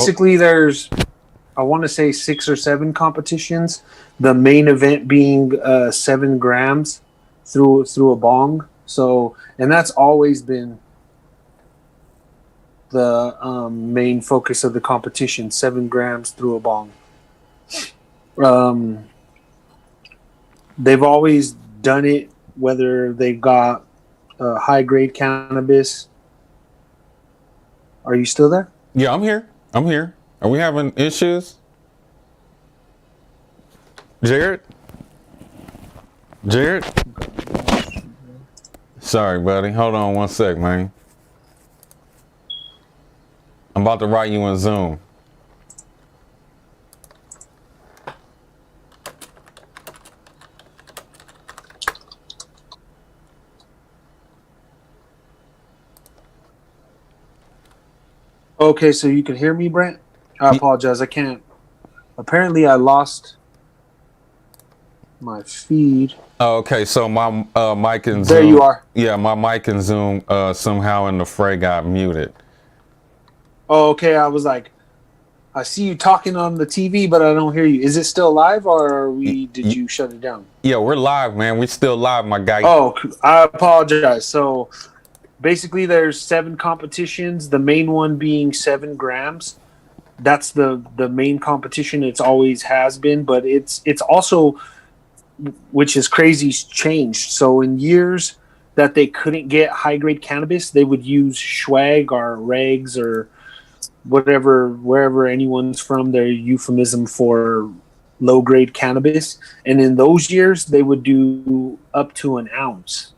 Basically, there's, I want to say 6 or 7 competitions. The main event being 7 grams through a bong. So, and that's always been the main focus of the competition: 7 grams through a bong. Um, they've always done it, whether they've got high grade cannabis. Are you still there? Yeah, I'm here. I'm here. Are we having issues? Jared? Jared? Sorry, buddy. Hold on one sec, man. I'm about to write you in Zoom. Okay, so you can hear me, Brent? I apologize. I can't. Apparently, I lost my feed. Oh, okay, so my mic and Zoom. There you are. Yeah, my mic and Zoom somehow in the fray got muted. Oh, okay. I was like, I see you talking on the TV, but I don't hear you. Is it still live, or did you shut it down? Yeah, we're live, man. We're still live, my guy. Oh, I apologize. So basically, there's 7 competitions. The main one being 7 grams. That's the main competition. It's always has been, but it's also, which is crazy, changed. So in years that they couldn't get high grade cannabis, they would use swag or regs or whatever, wherever anyone's from, their euphemism for low grade cannabis. And in those years, they would do up to an ounce.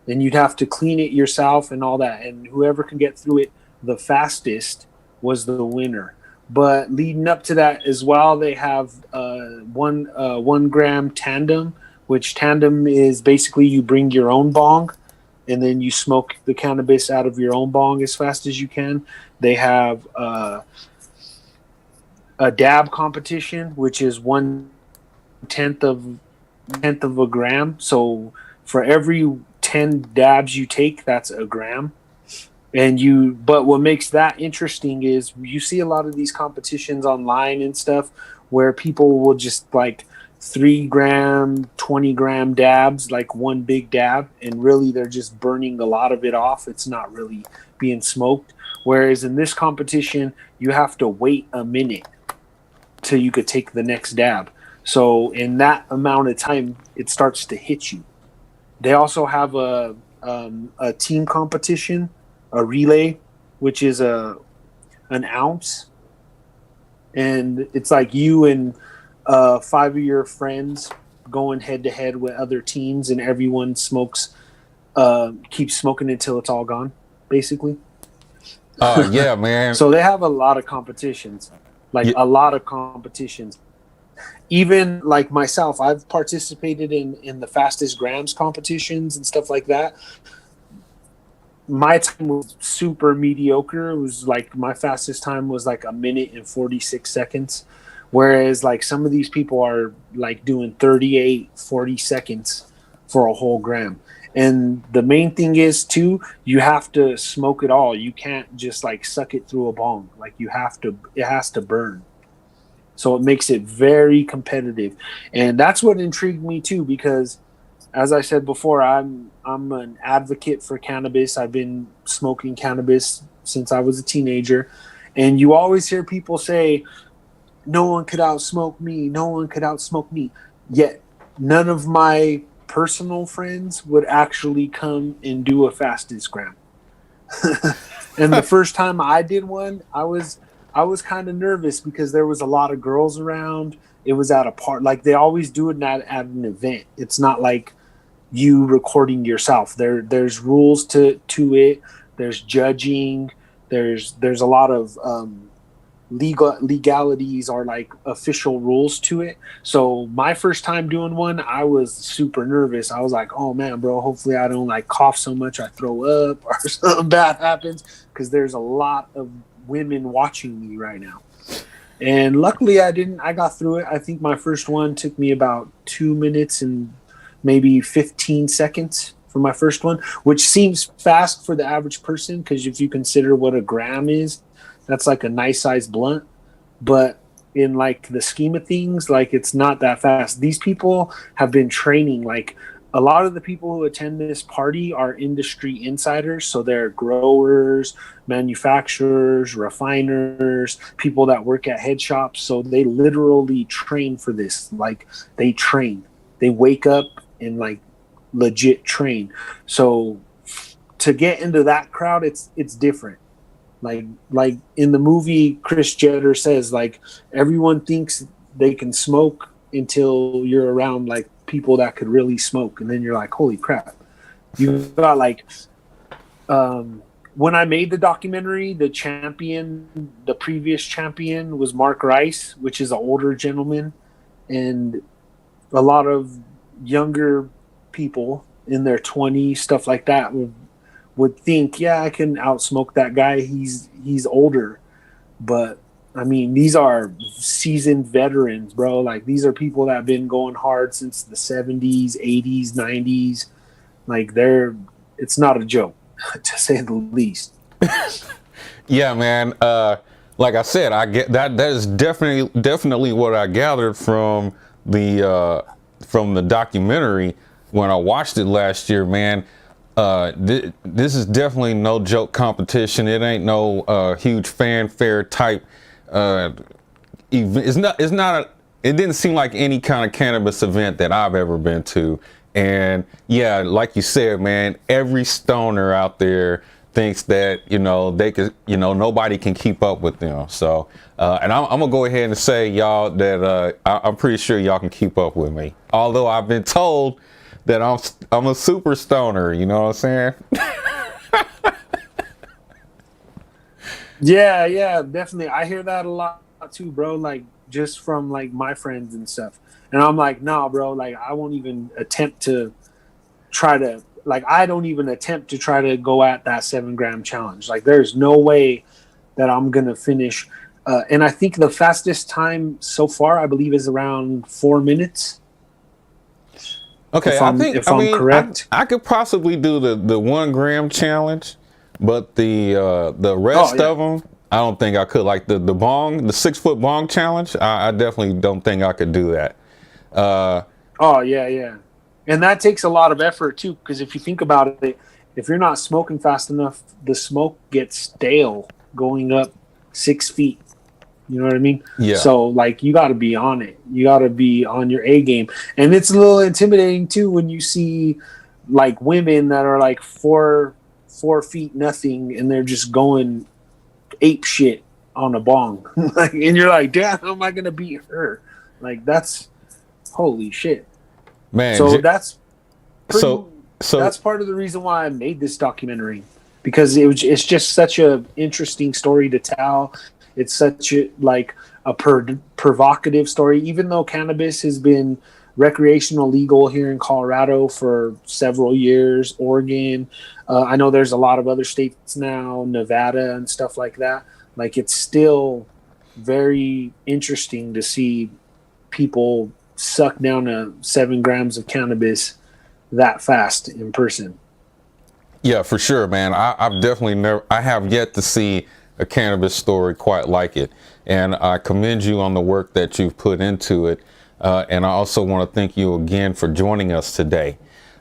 And you'd have to clean it yourself and all that. And whoever can get through it the fastest was the winner. But leading up to that as well, they have 1 gram tandem, which tandem is basically you bring your own bong and then you smoke the cannabis out of your own bong as fast as you can. They have a dab competition, which is 1/10 of a gram. So for every 10 dabs you take, that's a gram. But what makes that interesting is you see a lot of these competitions online and stuff where people will just like 3 gram, 20 gram dabs, like one big dab, and really they're just burning a lot of it off. It's not really being smoked. Whereas in this competition, you have to wait a minute till you could take the next dab. So in that amount of time, it starts to hit you. They also have a team competition, a relay, which is an ounce, and it's like you and 5 of your friends going head to head with other teams, and everyone keeps smoking until it's all gone, basically. Yeah, man. So they have a lot of competitions, a lot of competitions. Even like myself, I've participated in the fastest grams competitions and stuff like that. My time was super mediocre. It was like my fastest time was like 1 minute and 46 seconds. Whereas like some of these people are like doing 38, 40 seconds for a whole gram. And the main thing is too, you have to smoke it all. You can't just like suck it through a bong. Like it has to burn. So it makes it very competitive. And that's what intrigued me too, because as I said before, I'm an advocate for cannabis. I've been smoking cannabis since I was a teenager. And you always hear people say, no one could outsmoke me. No one could outsmoke me. Yet none of my personal friends would actually come and do a fastest gram. And the first time I did one, I was kind of nervous because there was a lot of girls around. It was at a part, like they always do it at an event. It's not like you recording yourself. There's rules to it. There's judging. There's a lot of legalities or like official rules to it. So my first time doing one, I was super nervous. I was like, oh man, bro, hopefully I don't like cough so much I throw up or something bad happens, because there's a lot of women watching me right now. And luckily I didn't. I got through it. I think my first one took me about 2 minutes and maybe 15 seconds for my first one, which seems fast for the average person, because if you consider what a gram is, That's like a nice size blunt. But in like the scheme of things, like it's not that fast. These people have been training. Like a lot of the people who attend this party are industry insiders, so they're growers, manufacturers, refiners, people that work at head shops. So they literally train for this. Like they train, they wake up and like legit train. So to get into that crowd, it's different. Like in the movie, Chris Jenner says like everyone thinks they can smoke until you're around like people that could really smoke, and then you're like, holy crap, you got like when I made the documentary, the previous champion was Mark Rice, which is an older gentleman, and a lot of younger people in their 20s, stuff like that, would think, yeah, I can outsmoke that guy. He's older, but I mean, these are seasoned veterans, bro. Like these are people that have been going hard since the 70s, 80s, 90s. Like it's not a joke, to say the least. Yeah, man. Like I said, I get that. That is definitely what I gathered from the documentary when I watched it last year, man. This is definitely no joke competition. It ain't no huge fanfare type event. It's not. It didn't seem like any kind of cannabis event that I've ever been to. And yeah, like you said, man, every stoner out there thinks that they could, nobody can keep up with them. So, and I'm gonna go ahead and say, y'all, that I'm pretty sure y'all can keep up with me. Although I've been told that I'm a super stoner. You know what I'm saying? Yeah, definitely. I hear that a lot too, bro. Like just from like my friends and stuff. And I'm like, nah, bro. Like I won't even attempt to try to. Like I don't even attempt to try to go at that 7 gram challenge. Like there's no way that I'm gonna finish. And I think the fastest time so far, I believe, is around 4 minutes. Okay, If I'm correct, I could possibly do the 1 gram challenge, but the rest of them, I don't think I could. Like the 6-foot bong challenge, I definitely don't think I could do that. Oh yeah, and that takes a lot of effort too. Because if you think about it, if you're not smoking fast enough, the smoke gets stale going up 6 feet. You know what I mean? Yeah. So like you got to be on it. You got to be on your A game, and it's a little intimidating too when you see like women that are like 4 feet nothing, and they're just going ape shit on a bong, like, and you're like, damn, how am I gonna beat her? Like that's holy shit, man. So that's so that's part of the reason why I made this documentary, because it's just such a interesting story to tell. It's such a provocative story, even though cannabis has been recreational legal here in Colorado for several years, Oregon. I know there's a lot of other states now, Nevada and stuff like that. Like it's still very interesting to see people suck down 7 grams of cannabis that fast in person. Yeah, for sure, man. I've definitely I have yet to see a cannabis story quite like it, and I commend you on the work that you've put into it. And I also want to thank you again for joining us today.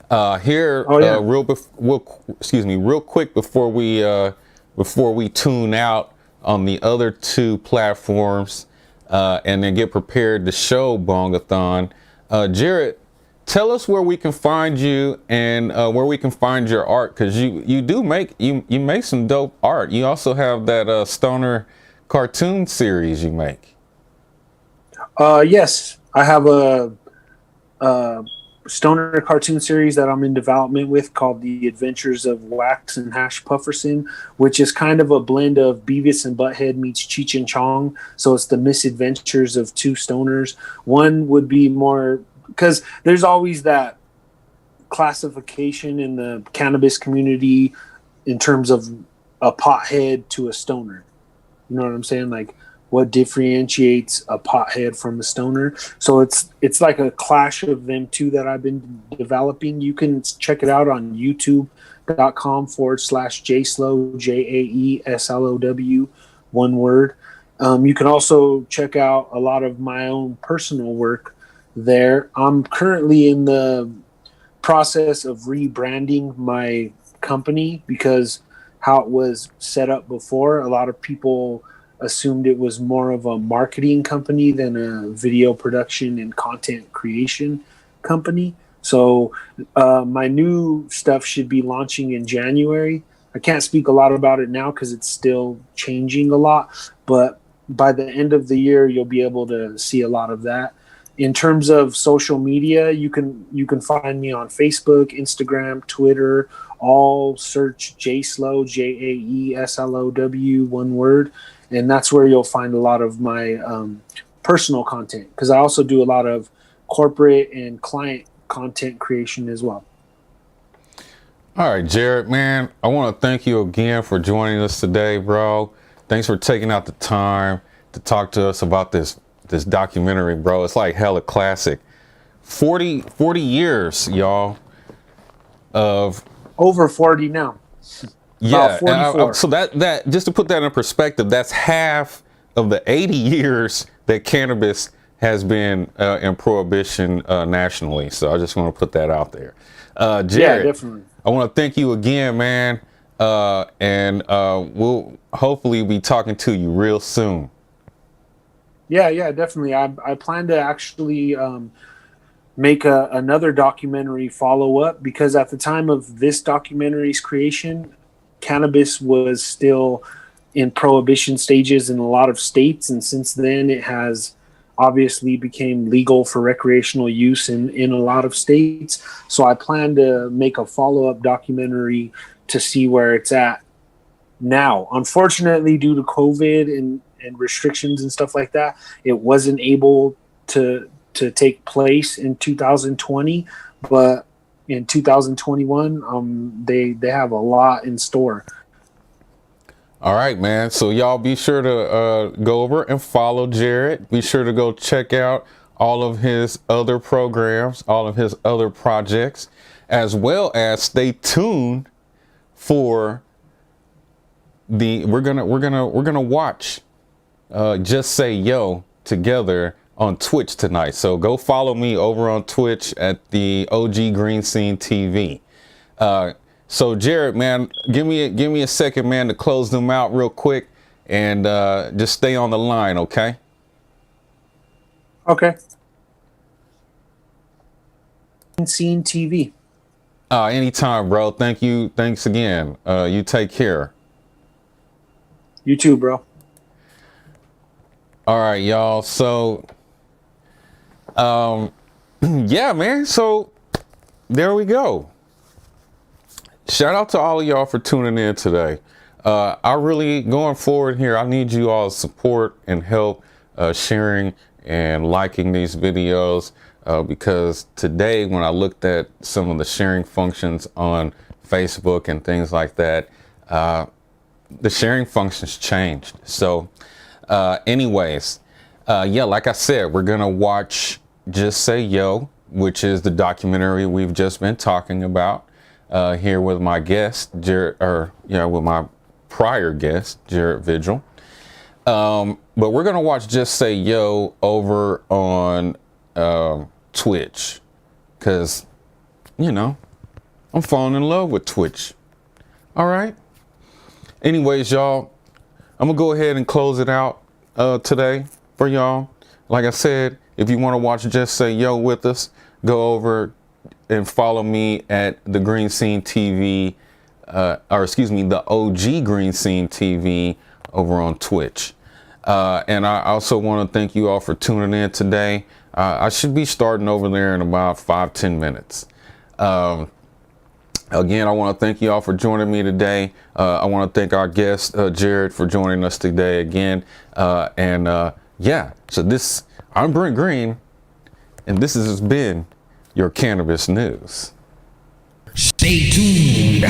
Real quick before we tune out on the other 2 platforms, and then get prepared to show Bongathon. Jared, tell us where we can find you and where we can find your art, because you make some dope art. You also have that stoner cartoon series you make. Yes, I have a stoner cartoon series that I'm in development with called The Adventures of Wax and Hash Pufferson, which is kind of a blend of Beavis and Butthead meets Cheech and Chong. So it's the misadventures of 2 stoners. One would be more, because there's always that classification in the cannabis community in terms of a pothead to a stoner. You know what I'm saying? Like what differentiates a pothead from a stoner. So it's like a clash of them 2 that I've been developing. You can check it out on youtube.com/JSlow, JAESLOW one word. You can also check out a lot of my own personal work there. I'm currently in the process of rebranding my company because how it was set up before, a lot of people assumed it was more of a marketing company than a video production and content creation company. So my new stuff should be launching in January. I can't speak a lot about it now because it's still changing a lot, but by the end of the year, you'll be able to see a lot of that. In terms of social media, you can find me on Facebook, Instagram, Twitter. All search JSlow, JAESLOW, one word, and that's where you'll find a lot of my personal content, because I also do a lot of corporate and client content creation as well. All right, Jared, man, I want to thank you again for joining us today, bro. Thanks for taking out the time to talk to us about this documentary, bro. It's like hella classic. 40 years, y'all, of over 40 now. Yeah, so that just to put that in perspective, that's half of the 80 years that cannabis has been in prohibition nationally. So I just want to put that out there. Jared, yeah, definitely. I want to thank you again, man, and we'll hopefully be talking to you real soon. Yeah, definitely. I plan to actually make another documentary follow up, because at the time of this documentary's creation, cannabis was still in prohibition stages in a lot of states, and since then it has obviously became legal for recreational use in a lot of states. So I plan to make a follow-up documentary to see where it's at now. Unfortunately, due to COVID and restrictions and stuff like that, it wasn't able to take place in 2020, but in 2021, they have a lot in store. All right, man. So y'all be sure to go over and follow Jared. Be sure to go check out all of his other programs, all of his other projects, as well as stay tuned for we're gonna watch Just Say Yo together on Twitch tonight. So go follow me over on Twitch at the OG Green Scene TV. So Jared, man, give me a second, man, to close them out real quick, and just stay on the line, okay? Okay. Scene TV. Anytime, bro. Thank you. Thanks again. You take care. You too, bro. All right, y'all. So, yeah, man. So there we go. Shout out to all of y'all for tuning in today. I really, going forward here, I need you all's support and help sharing and liking these videos, because today when I looked at some of the sharing functions on Facebook and things like that, the sharing functions changed. So anyways, yeah, like I said, we're gonna watch Just Say Yo, which is the documentary we've just been talking about. Here with my guest, Jared, with my prior guest, Jared Vigal. But we're gonna watch Just Say Yo over on Twitch, cause I'm falling in love with Twitch. All right. Anyways, y'all, I'm gonna go ahead and close it out today for y'all. Like I said, if you want to watch Just Say Yo with us, go over and follow me at the Green Scene TV, the OG Green Scene TV over on Twitch. And I also want to thank you all for tuning in today. I should be starting over there in about 5-10 minutes. Again, I want to thank you all for joining me today. I want to thank our guest, Jared, for joining us today again. Yeah, so I'm Brent Green, and this has been your Cannabis News. Stay tuned.